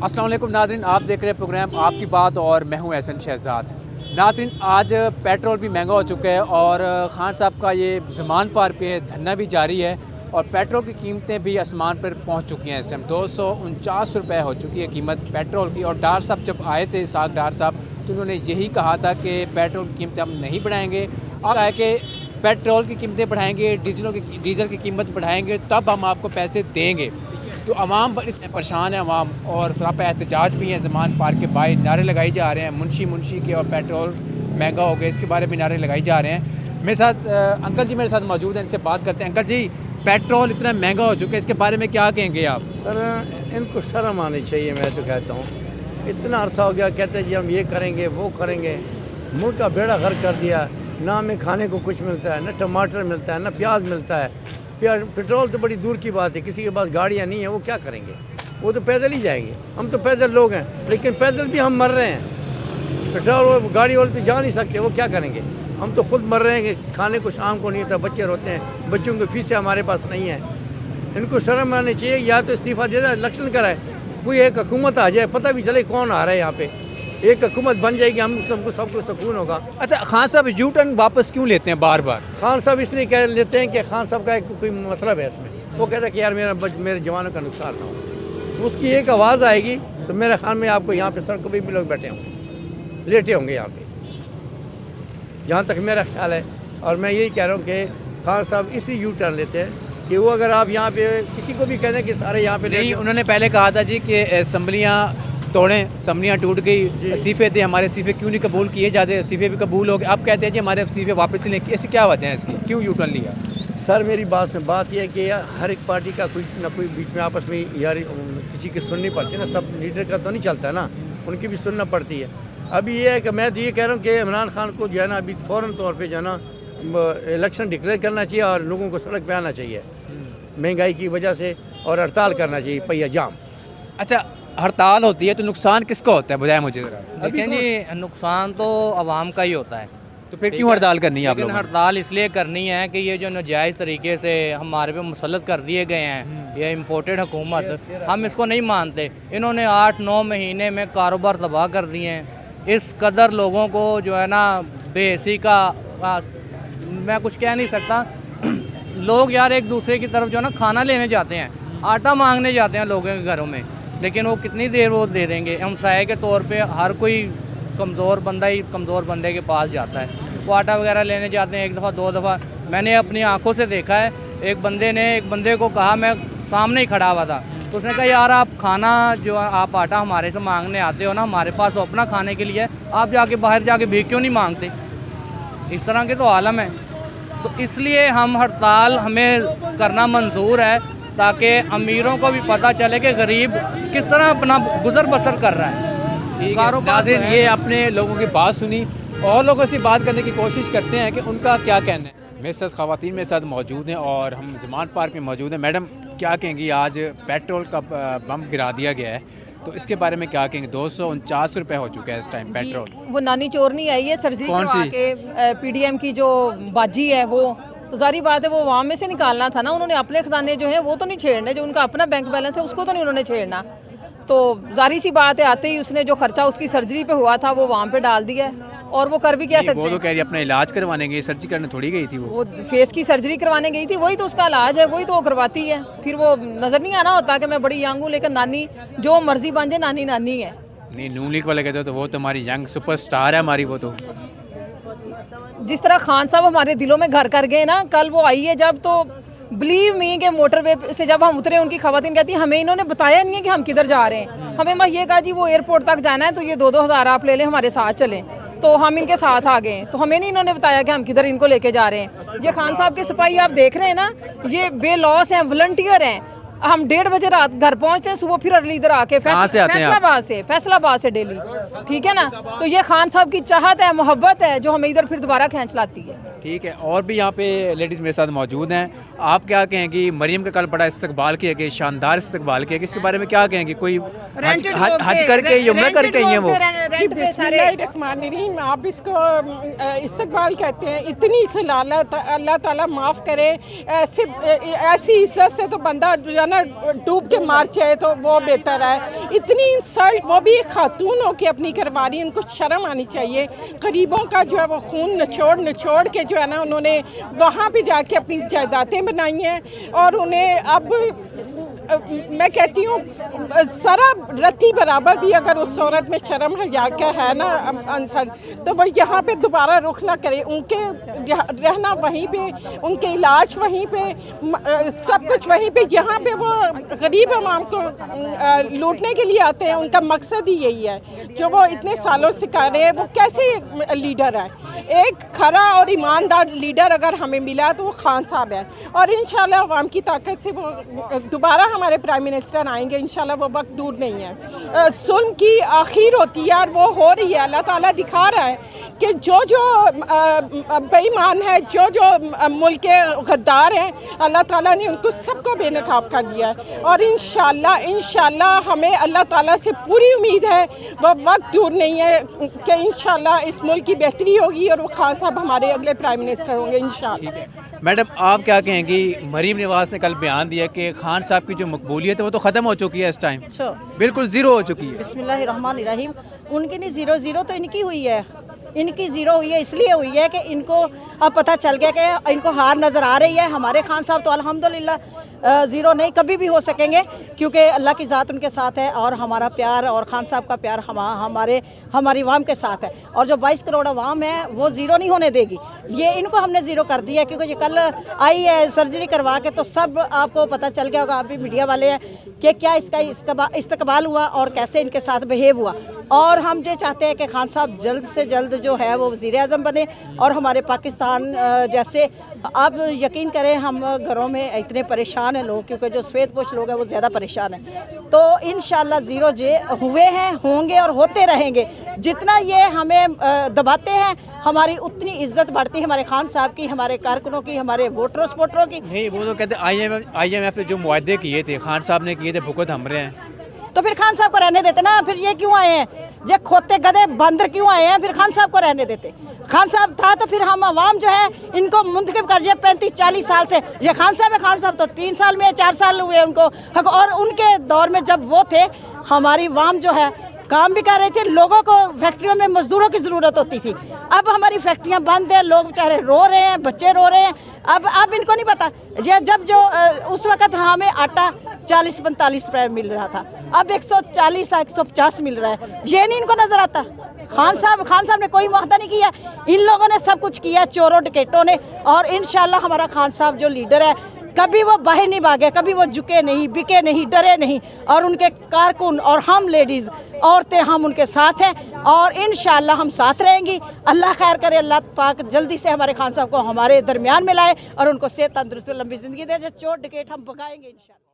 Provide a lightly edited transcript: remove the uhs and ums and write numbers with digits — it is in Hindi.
अस्सलाम वालेकुम नाज़रीन, आप देख रहे हैं प्रोग्राम आपकी बात और मैं हूं एहसन शहजाद। नाज़रीन, आज पेट्रोल भी महंगा हो चुका है और खान साहब का ये ज़मान पार पे धरना भी जारी है और पेट्रोल की कीमतें भी आसमान पर पहुंच चुकी हैं। इस टाइम 249 रुपये हो चुकी है कीमत पेट्रोल की। और डार साहब जब आए थे, इसाक डार साहब, तो उन्होंने यही कहा था कि पेट्रोल की कीमतें हम नहीं बढ़ाएंगे। अब है कि पेट्रोल की कीमतें बढ़ाएंगे, डीज़ल की कीमत बढ़ाएंगे, तब हम आपको पैसे देंगे। तो अवाम इससे परेशान है अवाम, और सरापा एहतजाज भी है। ज़मान पार के बाहर नारे लगाए जा रहे हैं, मुंशी के, और पेट्रोल महंगा हो गया, इसके बारे में नारे लगाए जा रहे हैं। मेरे साथ अंकल जी मेरे साथ मौजूद हैं, इनसे बात करते हैं। अंकल जी, पेट्रोल इतना महंगा हो चुका है, इसके बारे में क्या कहेंगे आप? सर, इनको शर्म आनी चाहिए। मैं तो कहता हूँ इतना अरसा हो गया कहते हैं जी हम ये करेंगे वो करेंगे, मुल्क का बेड़ा गर्क कर दिया। ना हमें खाने को कुछ मिलता है, ना टमाटर मिलता है, ना प्याज मिलता है। पेट्रोल तो बड़ी दूर की बात है, किसी के पास गाड़ियाँ नहीं है, वो क्या करेंगे? वो तो पैदल ही जाएंगे। हम तो पैदल लोग हैं, लेकिन पैदल भी हम मर रहे हैं। पेट्रोल गाड़ी वाले तो जा नहीं सकते, वो क्या करेंगे? हम तो खुद मर रहे हैं कि खाने को शाम को नहीं होता, बच्चे रोते हैं, बच्चों की फीसें हमारे पास नहीं है। इनको शर्म आनी चाहिए, या तो इस्तीफ़ा दे दे, इलेक्शन कराए, कोई एक हुकूमत आ जाए, पता भी चले कौन आ रहा है यहाँ पे। एक हुकूमत बन जाएगी, हम सबको सुकून होगा। अच्छा, खान साहब यू टर्न वापस क्यों लेते हैं बार बार? खान साहब इसलिए कह लेते हैं कि खान साहब का एक कोई मतलब है इसमें। वो कहता है कि यार मेरे जवानों का नुकसान ना हो। उसकी एक आवाज़ आएगी तो मेरे ख्याल में आपको यहाँ पे सड़कों पर भी लोग बैठे होंगे, लेटे होंगे यहाँ पे, जहाँ तक मेरा ख्याल है। और मैं यही कह रहा हूँ कि खान साहब इसलिए यू टर्न लेते हैं कि वो अगर आप यहाँ पे किसी को भी कह दें कि सारे यहाँ पे नहीं, उन्होंने पहले कहा था जी कि असम्बलियाँ तोड़ें, असम्बलियाँ टूट गई, इस्तीफ़े थे, हमारे इस्तीफ़े क्यों नहीं कबूल किए जाते? इस्तीफ़े भी कबूल हो गए, अब कहते हैं जी हमारे इस्तीफ़े वापस लें। ऐसी क्या वजह है इसकी, क्यों यू टर्न लिया? सर, मेरी बात यह है कि यार हर एक पार्टी का कोई ना कोई बीच में आपस में यार किसी की सुननी पड़ती है ना। सब लीडर का तो नहीं चलता है ना, उनकी भी सुनना पड़ती है। अभी ये है कि मैं तो ये कह रहा हूँ कि इमरान खान को जो है ना अभी फ़ौरन तौर पे जो है ना इलेक्शन डिक्लेयर करना चाहिए और लोगों को सड़क पे आना चाहिए महंगाई की वजह से, और हड़ताल करना चाहिए, पहिया जाम। अच्छा, हड़ताल होती है तो नुकसान किसका होता है, बताएं मुझे ज़रा। देखिए जी, नुकसान तो आवाम का ही होता है। तो फिर क्यों हड़ताल करनी है आप लोगों ने? हड़ताल इसलिए करनी है कि ये जो नाजायज़ तरीके से हमारे पे मुसल्लत कर दिए गए हैं, ये इम्पोर्टेड हुकूमत, हम इसको नहीं मानते। इन्होंने 8-9 महीने में कारोबार तबाह कर दिए हैं। इस कदर लोगों को जो है ना बेहसी का मैं कुछ कह नहीं सकता। लोग यार एक दूसरे की तरफ जो है ना खाना लेने जाते हैं, आटा मांगने जाते हैं लोगों के घरों में, लेकिन वो कितनी देर वो दे देंगे? हमसाये के तौर पे हर कोई कमज़ोर बंदा ही कमज़ोर बंदे के पास जाता है। वो आटा वगैरह लेने जाते हैं, 1 दफ़ा 2 दफ़ा। मैंने अपनी आंखों से देखा है, एक बंदे ने एक बंदे को कहा, मैं सामने ही खड़ा हुआ था, तो उसने कहा यार आप खाना जो आप आटा हमारे से मांगने आते हो ना, हमारे पास तो अपना खाने के लिए, आप जाके बाहर जाके भीख क्यों नहीं मांगते? इस तरह के तो आलम है। तो इसलिए हम हड़ताल हमें करना मंजूर है, ताकि अमीरों को भी पता चले कि गरीब किस तरह अपना गुजर बसर कर रहा है। नाज़रीन, ये अपने लोगों की बात सुनी, और लोगों से बात करने की कोशिश करते हैं कि उनका क्या कहना है। मेरे साथ ख़वातीन मेरे साथ मौजूद हैं और हम ज़मान पार्क में मौजूद हैं। मैडम, क्या कहेंगी? आज पेट्रोल का बम गिरा दिया गया है, तो इसके बारे में क्या कहेंगे? 249 रुपये हो चुका है इस टाइम पेट्रोल। वो नानी चोर नहीं आई है, सर्जरी करवा के पीडीएम की जो बाजी है वो तो सारी बात है, वो वहाँ में से निकालना था ना। उन्होंने अपने खजाने जो हैं वो तो नहीं छेड़ने, जो उनका अपना बैंक बैलेंस है उसको तो नहीं उन्होंने छेड़ना। तो जारी सी बात है, आते ही उसने जो खर्चा उसकी सर्जरी पे हुआ था वो वहाँ पे डाल दिया है, और वो कर भी क्या सकते हैं? वो तो कह रही अपना इलाज करवाने गई, सर्जरी करने थोड़ी गई थी। वो फेस की सर्जरी करवाने गई थी, वही तो उसका इलाज है, वही तो वो करवाती है। फिर वो नज़र नहीं आना होता कि मैं बड़ी यंग हूँ, लेकिन नानी जो मर्जी बन जाए, नानी नानी है। नहीं, नून लीग वाले कहते हो तो वो तो हमारी यंग सुपरस्टार है हमारी। वो तो जिस तरह खान साहब हमारे दिलों में घर कर गए ना, कल वो आई है जब, तो बिलीव मी के मोटरवे से जब हम उतरे, उनकी खवातीन कहती है हमें इन्होंने बताया नहीं है कि हम किधर जा रहे हैं। हमें मैं ये कहा जी वो एयरपोर्ट तक जाना है, तो ये 2-2 हज़ार आप ले लें, हमारे साथ चलें। तो हम इनके साथ आ गए, तो हमें नहीं इन्होंने बताया कि हम किधर इनको लेके जा रहे हैं। ये खान साहब के सिपाही आप देख रहे हैं ना, ये बेलॉस हैं, वॉलंटियर हैं। हम 1:30 बजे रात घर पहुंचते हैं, सुबह फिर अर्ली इधर आके फैसलाबाद से डेली, ठीक है ना। तो ये खान साहब की चाहत है, मोहब्बत है, जो हमें इधर फिर दोबारा खींच लाती है। ठीक है, और भी यहाँ पे लेडीज़ मेरे साथ मौजूद हैं। आप क्या कहेंगी, मरीम का कल बड़ा इस्तकबाल किया गया, शानदार इस्तकबाल किया, इसके बारे में क्या कहेंगी? कोई हज करके उम्रा करके ही हैं वो? बिस्मिल्लाहिर्रहमानिर्रहीम, आप इसको इस्तकबाल कहते हैं। इतनी सलालत, अल्लाह ताला माफ़ करे। ऐसी इज्जत से तो बंदा जो है ना डूब के मार जाए तो वो बेहतर है। इतनी इंसल्ट, वो भी एक खातून हो के अपनी करवा रही है, उनको शर्म आनी चाहिए। गरीबों का जो है वो खून निचोड़ के जो है ना उन्होंने वहाँ पे जाके अपनी जायदादें बनाई हैं और उन्हें अब मैं कहती हूँ सरा रत्ती बराबर भी अगर उस औरत में शर्म हया का है ना आंसर, तो वो यहाँ पे दोबारा रुख ना करे। उनके रहना वहीं पे, उनके इलाज वहीं पे, सब कुछ वहीं पे। यहाँ पे वो गरीब आवाम को लूटने के लिए आते हैं। उनका मकसद ही यही है। जो वो इतने सालों से कर रहे हैं, वो कैसे लीडर है? एक खरा और ईमानदार लीडर अगर हमें मिला तो वो खान साहब है। और इंशाल्लाह अवाम की ताकत से वो दोबारा हमारे प्राइम मिनिस्टर आएंगे। इंशाल्लाह वो वक्त दूर नहीं है। सुल्ह की आखिर होती है और वो हो रही है। अल्लाह ताला दिखा रहा है कि जो बेईमान है, जो मुल्क के गद्दार हैं, अल्लाह ताला ने उनको सबको बेनकाब कर दिया है। और इंशाल्लाह हमें अल्लाह ताला से पूरी उम्मीद है, वो वक्त दूर नहीं है कि इंशाल्लाह इस मुल्क की बेहतरी होगी और वो खान साहब हमारे अगले प्राइम मिनिस्टर होंगे इंशाल्लाह। मैडम, आप क्या कहेंगी, मरीम नवाज ने कल बयान दिया कि खान साहब की जो मकबूलियत है वो तो ख़त्म हो चुकी है, इस टाइम बिल्कुल ज़ीरो हो चुकी है। बिस्मिल्लाहिर्रहमानिर्रहीम, उनकी नहीं, ज़ीरो तो इनकी हुई है। इनकी ज़ीरो हुई है, इसलिए हुई है कि इनको अब पता चल गया कि इनको हार नज़र आ रही है। हमारे खान साहब तो अल्हम्दुलिल्लाह ज़ीरो नहीं, कभी भी हो सकेंगे, क्योंकि अल्लाह की ज़ात उनके साथ है और हमारा प्यार और खान साहब का प्यार हमारी अवाम के साथ है। और जो 22 करोड़ अवाम है वो ज़ीरो नहीं होने देगी। ये इनको हमने ज़ीरो कर दिया, क्योंकि ये कल आई है सर्जरी करवा के, तो सब आपको पता चल गया होगा, आप भी मीडिया वाले हैं, कि क्या इसका इस्तकबाल हुआ और कैसे इनके साथ बिहेव हुआ। और हम ये चाहते हैं कि खान साहब जल्द से जल्द जो है वो वज़ीर आज़म बने और हमारे पाकिस्तान जैसे, आप यकीन करें हम घरों में इतने परेशान हैं लोग, क्योंकि जो सफ़ेदपोश लोग हैं वो ज़्यादा परेशान हैं। तो इंशाल्लाह ज़ीरो जे हुए हैं, होंगे और होते रहेंगे। जितना ये हमें दबाते हैं, हमारी उतनी इज्जत बढ़ती है हमारे खान साहब की, हमारे कारकुनों की, हमारे वोटरों सपोर्टरों की। नहीं, वो तो कहते IMF से जो मुआहदे किए थे खान साहब ने किए थे, भुगत हम रहे हैं। तो फिर खान साहब को रहने देते ना, फिर ये क्यों आए हैं? ये खोते गधे बंदर क्यों आए हैं? फिर खान साहब को रहने देते। खान साहब था तो फिर हम अवाम जो है इनको मुंतखब कर दिया 35-40 साल से। ये खान साहब है, खान साहब तो 3 साल में 4 साल हुए उनको। और उनके दौर में जब वो थे, हमारी अवाम जो है काम भी कर रहे थे, लोगों को फैक्ट्रियों में मजदूरों की ज़रूरत होती थी। अब हमारी फैक्ट्रियां बंद हैं, लोग बेचारे रो रहे हैं, बच्चे रो रहे हैं। अब इनको नहीं पता, जब जो उस वक़्त हमें आटा 40-45 रुपये मिल रहा था, अब 140-150 मिल रहा है। ये नहीं इनको नज़र आता। खान साहब ने कोई वादा नहीं किया, इन लोगों ने सब कुछ किया, चोरों डकैतों ने। और इंशाल्लाह हमारा खान साहब जो लीडर है, कभी वो बाहर नहीं भागे, कभी वो झुके नहीं, बिके नहीं, डरे नहीं। और उनके कारकुन और हम लेडीज़ औरतें, हम उनके साथ हैं और इंशाल्लाह हम साथ रहेंगी। अल्लाह खैर करे, अल्लाह पाक जल्दी से हमारे खान साहब को हमारे दरमियान में लाए और उनको सेहत तंदुरुस्ती लंबी ज़िंदगी दे। जो चोर डकैत हम भगाएंगे इंशाल्लाह।